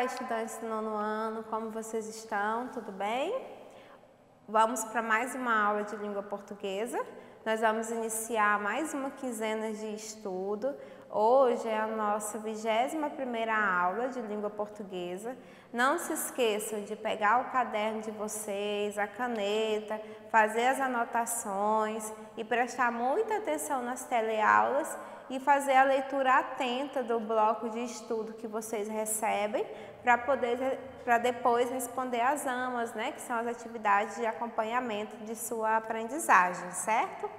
Olá, estudantes do nono ano, como vocês estão? Tudo bem? Vamos para mais uma aula de língua portuguesa. Nós vamos iniciar mais uma quinzena de estudo. Hoje é a nossa 21ª aula de língua portuguesa. Não se esqueçam de pegar o caderno de vocês, a caneta, fazer as anotações e prestar muita atenção nas teleaulas e fazer a leitura atenta do bloco de estudo que vocês recebem para depois responder as AMAs, né, que são as atividades de acompanhamento de sua aprendizagem, certo?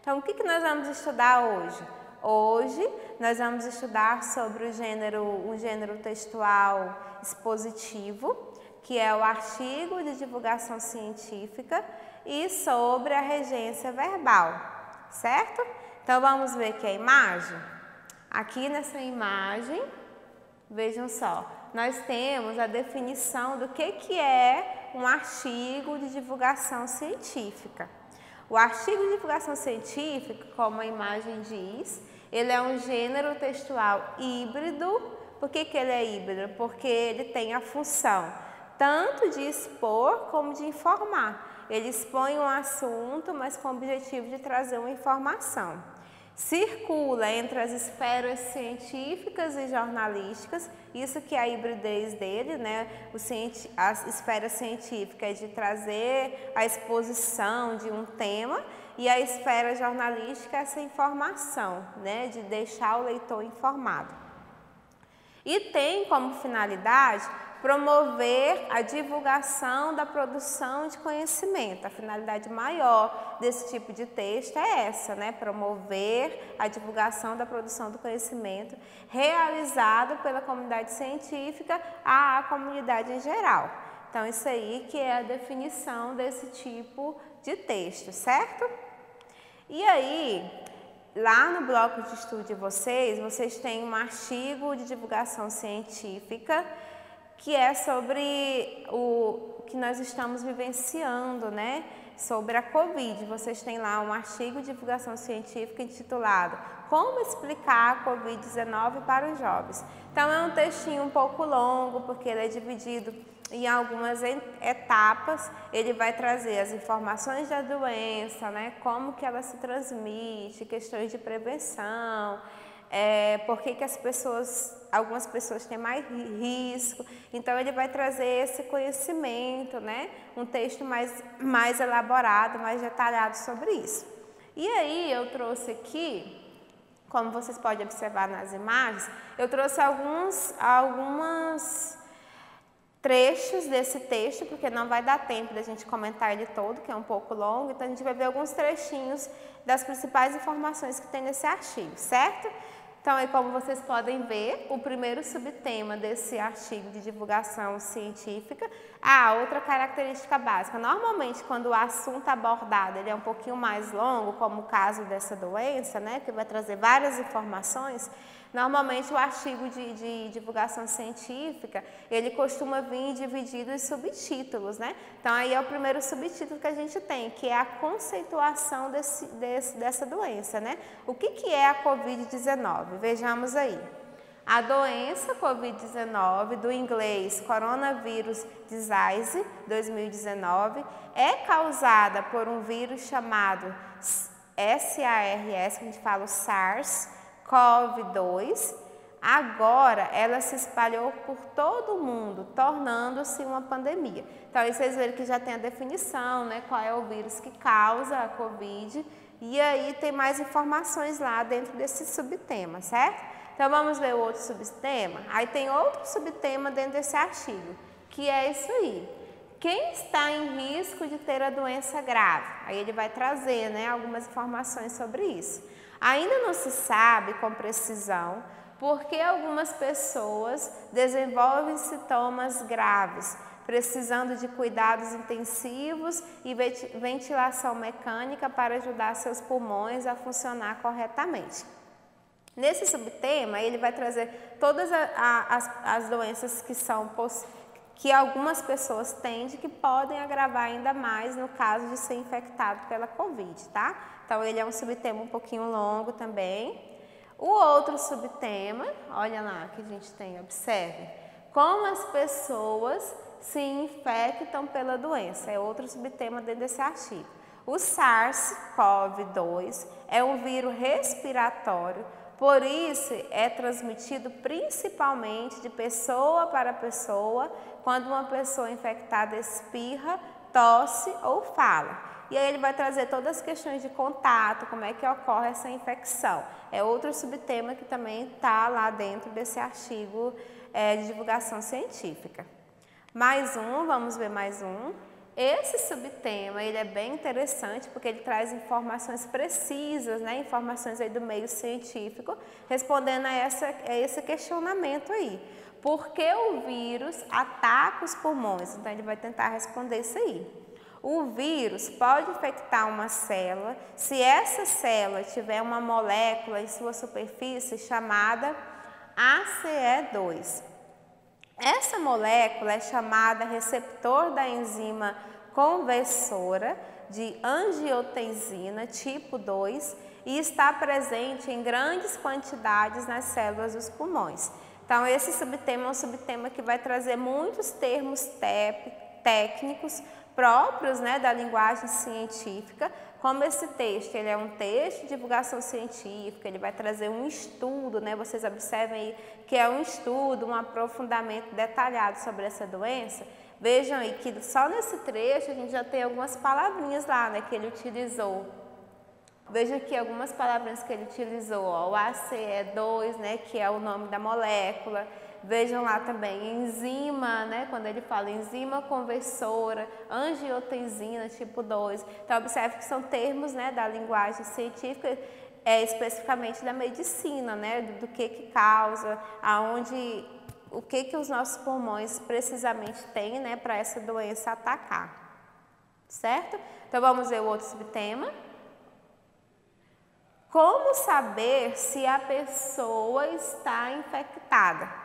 Então, o que nós vamos estudar hoje? Hoje, nós vamos estudar sobre um gênero textual expositivo, que é o artigo de divulgação científica, e sobre a regência verbal, certo? Então, vamos ver aqui a imagem. Aqui nessa imagem, vejam só, nós temos a definição do que é um artigo de divulgação científica. O artigo de divulgação científica, como a imagem diz, ele é um gênero textual híbrido. Por que ele é híbrido? Porque ele tem a função tanto de expor como de informar. Ele expõe um assunto, mas com o objetivo de trazer uma informação. Circula entre as esferas científicas e jornalísticas, isso que é a hibridez dele, né? A esfera científica é de trazer a exposição de um tema e a esfera jornalística é essa informação, né? De deixar o leitor informado. E tem como finalidade promover a divulgação da produção de conhecimento. A finalidade maior desse tipo de texto é essa, né? Promover a divulgação da produção do conhecimento realizado pela comunidade científica à comunidade em geral. Então, isso aí que é a definição desse tipo de texto, certo? E aí, lá no bloco de estudo de vocês têm um artigo de divulgação científica que é sobre o que nós estamos vivenciando, né? Sobre a Covid. Vocês têm lá um artigo de divulgação científica intitulado Como explicar a Covid-19 para os jovens. Então, é um textinho um pouco longo, porque ele é dividido em algumas etapas. Ele vai trazer as informações da doença, né? Como que ela se transmite, questões de prevenção, por que algumas pessoas têm mais risco. Então, ele vai trazer esse conhecimento, né? Um texto mais elaborado, mais detalhado sobre isso. E aí, eu trouxe aqui, como vocês podem observar nas imagens, eu trouxe alguns trechos desse texto, porque não vai dar tempo da gente comentar ele todo, que é um pouco longo, então a gente vai ver alguns trechinhos das principais informações que tem nesse artigo, certo? Então, aí, como vocês podem ver, o primeiro subtema desse artigo de divulgação científica, outra característica básica. Normalmente, quando o assunto abordado ele é um pouquinho mais longo, como o caso dessa doença, né, que vai trazer várias informações, normalmente o artigo de divulgação científica, ele costuma vir dividido em subtítulos, né? Então, aí é o primeiro subtítulo que a gente tem, que é a conceituação dessa doença, né? O que é a Covid-19? Vejamos aí. A doença Covid-19, do inglês Coronavirus Disease 2019, é causada por um vírus chamado SARS, que a gente fala o SARS-CoV-2. Agora, ela se espalhou por todo o mundo, tornando-se uma pandemia. Então, aí vocês verem que já tem a definição, né? Qual é o vírus que causa a Covid. E aí tem mais informações lá dentro desse subtema, certo? Então, vamos ver o outro subtema? Aí tem outro subtema dentro desse artigo, que é isso aí. Quem está em risco de ter a doença grave? Aí ele vai trazer, né, algumas informações sobre isso. Ainda não se sabe com precisão por que algumas pessoas desenvolvem sintomas graves, precisando de cuidados intensivos e ventilação mecânica para ajudar seus pulmões a funcionar corretamente. Nesse subtema, ele vai trazer todas as doenças que algumas pessoas têm que podem agravar ainda mais no caso de ser infectado pela Covid, tá? Então, ele é um subtema um pouquinho longo também. O outro subtema, olha lá que a gente tem, observe. como as pessoas se infectam pela doença. É outro subtema dentro desse artigo. O SARS-CoV-2 é um vírus respiratório, por isso é transmitido principalmente de pessoa para pessoa, quando uma pessoa infectada espirra, tosse ou fala. E aí ele vai trazer todas as questões de contato, como é que ocorre essa infecção. É outro subtema que também está lá dentro desse artigo de divulgação científica. Mais um, vamos ver mais um. Esse subtema, ele é bem interessante porque ele traz informações precisas, né? Informações aí do meio científico, respondendo a esse questionamento aí. Por que o vírus ataca os pulmões? Então, ele vai tentar responder isso aí. O vírus pode infectar uma célula se essa célula tiver uma molécula em sua superfície chamada ACE2. Essa molécula é chamada receptor da enzima conversora de angiotensina tipo 2 e está presente em grandes quantidades nas células dos pulmões. Então, esse subtema é um subtema que vai trazer muitos termos técnicos próprios, né, da linguagem científica. Como esse texto, ele é um texto de divulgação científica, ele vai trazer um estudo, né? Vocês observem aí que é um estudo, um aprofundamento detalhado sobre essa doença. Vejam aí que só nesse trecho a gente já tem algumas palavrinhas lá, né, que ele utilizou. Vejam aqui algumas palavrinhas que ele utilizou, ó, o ACE2, né, que é o nome da molécula. Vejam lá também enzima, né, quando ele fala enzima conversora, angiotensina tipo 2. Então, observe que são termos, né, da linguagem científica, especificamente da medicina, né, do que causa, o que os nossos pulmões precisamente têm, né, para essa doença atacar. Certo? Então, vamos ver o outro subtema. Como saber se a pessoa está infectada?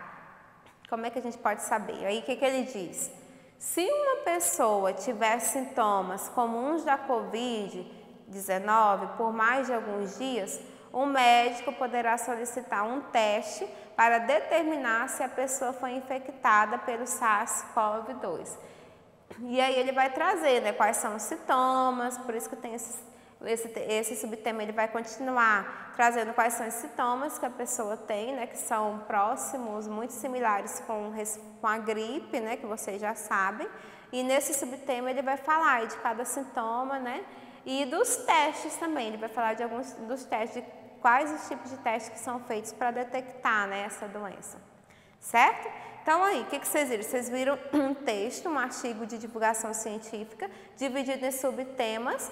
Como é que a gente pode saber? Aí, o que ele diz? Se uma pessoa tiver sintomas comuns da Covid-19 por mais de alguns dias, o médico poderá solicitar um teste para determinar se a pessoa foi infectada pelo SARS-CoV-2. E aí ele vai trazer, né, quais são os sintomas, por isso que tem esse subtema, ele vai continuar trazendo quais são os sintomas que a pessoa tem, né, que são próximos, muito similares com a gripe, né, que vocês já sabem. E nesse subtema ele vai falar de cada sintoma, né, e dos testes também. Ele vai falar de alguns dos testes, de quais os tipos de testes que são feitos para detectar, né, essa doença. Certo? Então aí, o que vocês viram? Vocês viram um texto, um artigo de divulgação científica, dividido em subtemas,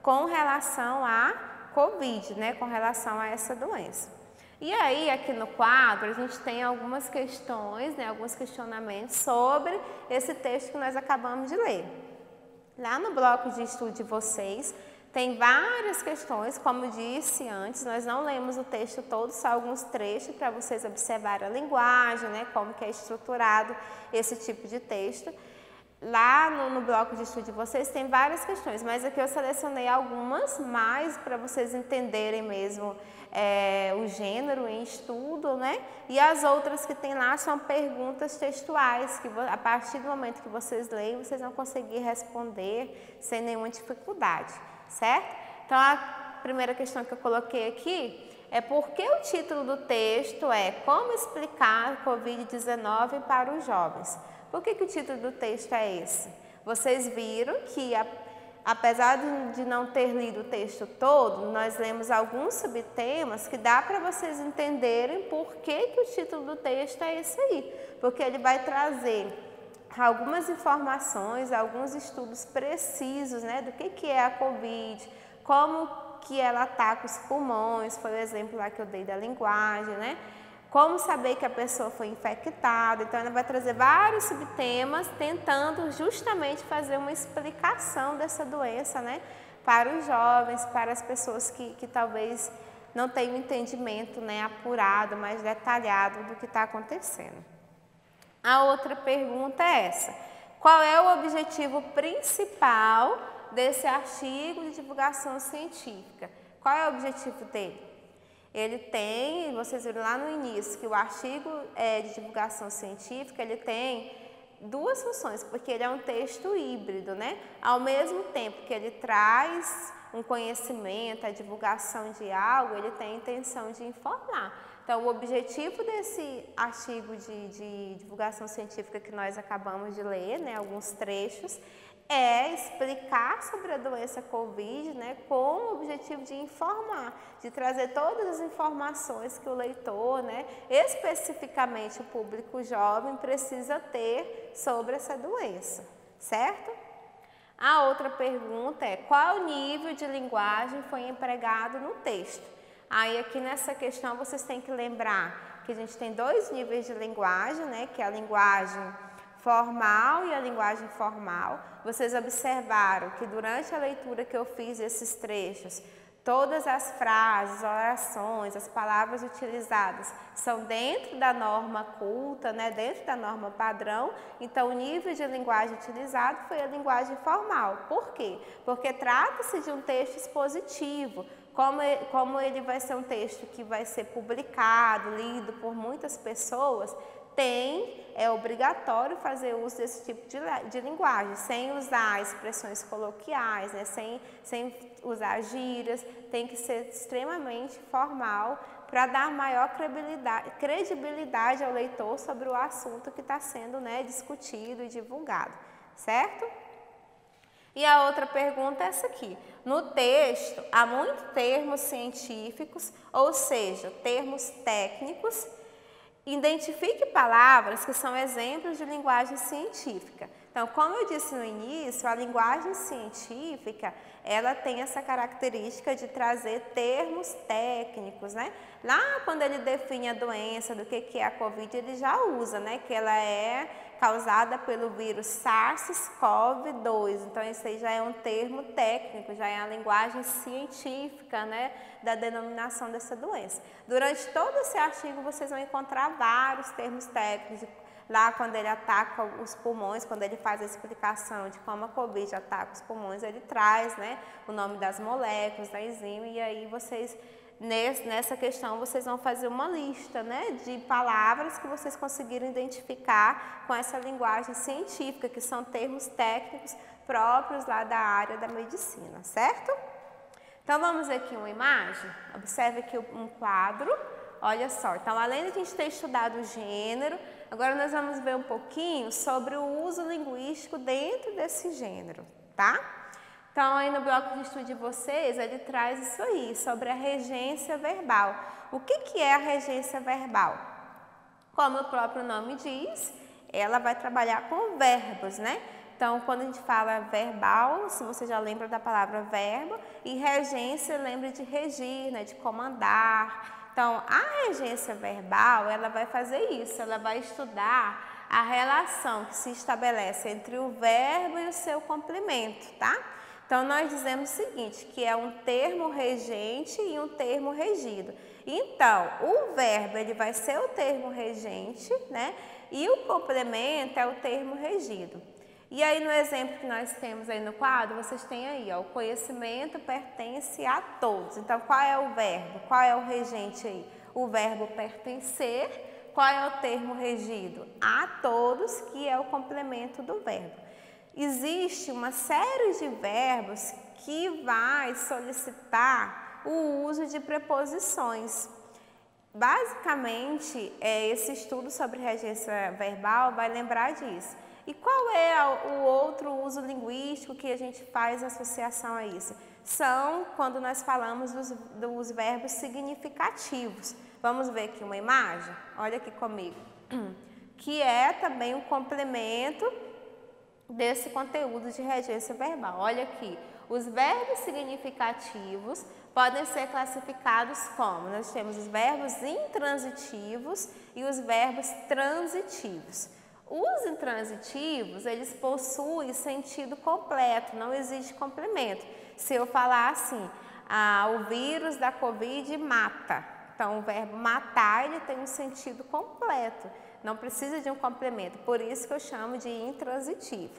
com relação à Covid, né, com relação a essa doença. E aí, aqui no quadro, a gente tem algumas questões, né, alguns questionamentos sobre esse texto que nós acabamos de ler. Lá no bloco de estudo de vocês, tem várias questões, como disse antes, nós não lemos o texto todo, só alguns trechos para vocês observarem a linguagem, né, como que é estruturado esse tipo de texto. Lá no bloco de estudo de vocês tem várias questões, mas aqui eu selecionei algumas mais para vocês entenderem mesmo o gênero em estudo, né? E as outras que tem lá são perguntas textuais, que a partir do momento que vocês leem, vocês vão conseguir responder sem nenhuma dificuldade, certo? Então, a primeira questão que eu coloquei aqui é por que o título do texto é Como explicar a Covid-19 para os jovens? Por que o título do texto é esse? Vocês viram que, apesar de não ter lido o texto todo, nós lemos alguns subtemas que dá para vocês entenderem por que o título do texto é esse aí. Porque ele vai trazer algumas informações, alguns estudos precisos, né, do que é a Covid, como que ela ataca os pulmões, foi o exemplo lá que eu dei da linguagem, né? Como saber que a pessoa foi infectada. Então, ela vai trazer vários subtemas tentando justamente fazer uma explicação dessa doença, né, para os jovens, para as pessoas que talvez não tenham um entendimento, né, apurado, mais detalhado do que está acontecendo. A outra pergunta é essa: qual é o objetivo principal desse artigo de divulgação científica? Qual é o objetivo dele? Ele tem, vocês viram lá no início, que o artigo de divulgação científica, ele tem duas funções, porque ele é um texto híbrido, né? Ao mesmo tempo que ele traz um conhecimento, a divulgação de algo, ele tem a intenção de informar. Então, o objetivo desse artigo de divulgação científica que nós acabamos de ler, né, alguns trechos, é explicar sobre a doença COVID, né, com o objetivo de informar, de trazer todas as informações que o leitor, né, especificamente o público jovem, precisa ter sobre essa doença, certo? A outra pergunta é: qual nível de linguagem foi empregado no texto? Aí aqui nessa questão vocês têm que lembrar que a gente tem dois níveis de linguagem, né, que é a linguagem formal e a linguagem informal. Vocês observaram que durante a leitura que eu fiz desses trechos, todas as frases, orações, as palavras utilizadas são dentro da norma culta, né, dentro da norma padrão. Então, o nível de linguagem utilizado foi a linguagem formal. Por quê? Porque trata-se de um texto expositivo. Como ele vai ser um texto que vai ser publicado, lido por muitas pessoas, é obrigatório fazer uso desse tipo de linguagem, sem usar expressões coloquiais, né, sem usar gírias, tem que ser extremamente formal para dar maior credibilidade ao leitor sobre o assunto que está sendo, né, discutido e divulgado, certo? E a outra pergunta é essa aqui. No texto, há muitos termos científicos, ou seja, termos técnicos. Identifique palavras que são exemplos de linguagem científica. Então, como eu disse no início, a linguagem científica, ela tem essa característica de trazer termos técnicos, né? Lá quando ele define a doença, do que é a COVID, ele já usa, né? Que ela é causada pelo vírus SARS-CoV-2. Então, esse aí já é um termo técnico, já é a linguagem científica, né, da denominação dessa doença. Durante todo esse artigo, vocês vão encontrar vários termos técnicos. Lá, quando ele ataca os pulmões, quando ele faz a explicação de como a COVID ataca os pulmões, ele traz, né, o nome das moléculas, da enzima, e aí vocês, nessa questão, vocês vão fazer uma lista, né, de palavras que vocês conseguiram identificar com essa linguagem científica, que são termos técnicos próprios lá da área da medicina, certo? Então, vamos ver aqui uma imagem. Observe aqui um quadro. Olha só, então além de a gente ter estudado o gênero, agora nós vamos ver um pouquinho sobre o uso linguístico dentro desse gênero, tá? Então aí no bloco de estudo de vocês, ele traz isso aí, sobre a regência verbal. O que é a regência verbal? Como o próprio nome diz, ela vai trabalhar com verbos, né? Então, quando a gente fala verbal, se você já lembra da palavra verbo, e regência, lembra de regir, né, de comandar. Então, a regência verbal, ela vai fazer isso, ela vai estudar a relação que se estabelece entre o verbo e o seu complemento, tá? Então, nós dizemos o seguinte, que é um termo regente e um termo regido. Então, o verbo, ele vai ser o termo regente, né? E o complemento é o termo regido. E aí, no exemplo que nós temos aí no quadro, vocês têm aí, ó, o conhecimento pertence a todos. Então, qual é o verbo? Qual é o regente aí? O verbo pertencer. Qual é o termo regido? A todos, que é o complemento do verbo. Existe uma série de verbos que vai solicitar o uso de preposições. Basicamente, esse estudo sobre regência verbal vai lembrar disso. E qual é o outro uso linguístico que a gente faz associação a isso? São quando nós falamos dos verbos significativos. Vamos ver aqui uma imagem? Olha aqui comigo. Que é também um complemento desse conteúdo de regência verbal. Olha aqui, os verbos significativos podem ser classificados como? Nós temos os verbos intransitivos e os verbos transitivos. Os intransitivos, eles possuem sentido completo, não existe complemento. Se eu falar assim, o vírus da COVID mata, então o verbo matar, ele tem um sentido completo, não precisa de um complemento, por isso que eu chamo de intransitivo.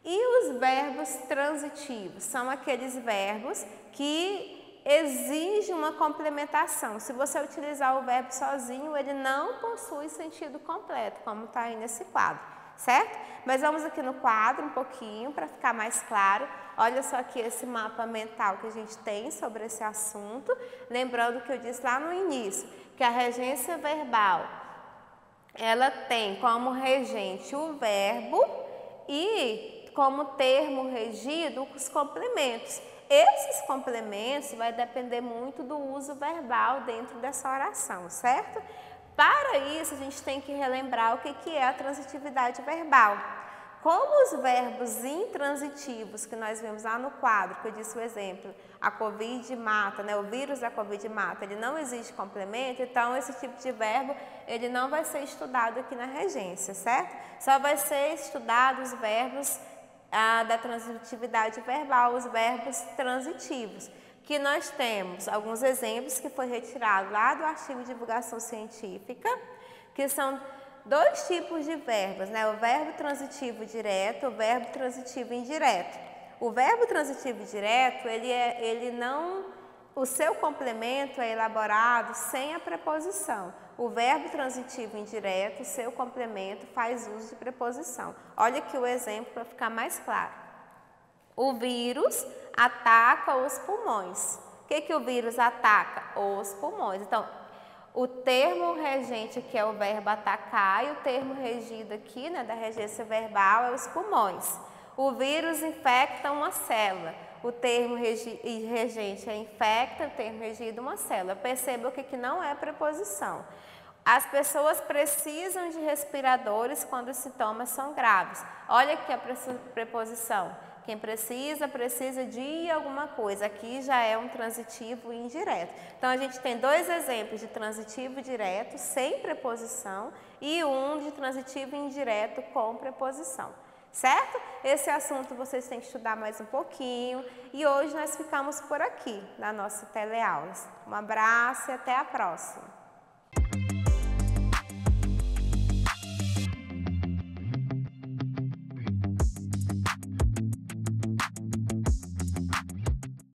E os verbos transitivos são aqueles verbos que exige uma complementação. Se você utilizar o verbo sozinho, ele não possui sentido completo, como está aí nesse quadro, certo? Mas vamos aqui no quadro um pouquinho para ficar mais claro. Olha só aqui esse mapa mental que a gente tem sobre esse assunto. Lembrando que eu disse lá no início, que a regência verbal, ela tem como regente o verbo e como termo regido os complementos. Esses complementos vai depender muito do uso verbal dentro dessa oração, certo? Para isso, a gente tem que relembrar o que é a transitividade verbal. Como os verbos intransitivos que nós vimos lá no quadro, que eu disse o exemplo, a Covid mata, né? O vírus da Covid mata, ele não existe complemento, então esse tipo de verbo ele não vai ser estudado aqui na regência, certo? Só vai ser estudado os verbos da transitividade verbal, os verbos transitivos, que nós temos alguns exemplos que foi retirado lá do artigo de divulgação científica, que são 2 tipos de verbos, né? O verbo transitivo direto, o verbo transitivo indireto. O verbo transitivo direto, o seu complemento é elaborado sem a preposição. O verbo transitivo indireto, o seu complemento faz uso de preposição. Olha aqui o exemplo para ficar mais claro. O vírus ataca os pulmões. O que o vírus ataca? Os pulmões. Então, o termo regente aqui é o verbo atacar e o termo regido aqui, né, da regência verbal é os pulmões. O vírus infecta uma célula. O termo regente é infecta, o termo regido uma célula. Perceba que não é preposição. As pessoas precisam de respiradores quando os sintomas são graves. Olha aqui a preposição. Quem precisa de alguma coisa. Aqui já é um transitivo indireto. Então, a gente tem 2 exemplos de transitivo direto sem preposição e um de transitivo indireto com preposição. Certo? Esse assunto vocês têm que estudar mais um pouquinho. E hoje nós ficamos por aqui na nossa teleaula. Um abraço e até a próxima.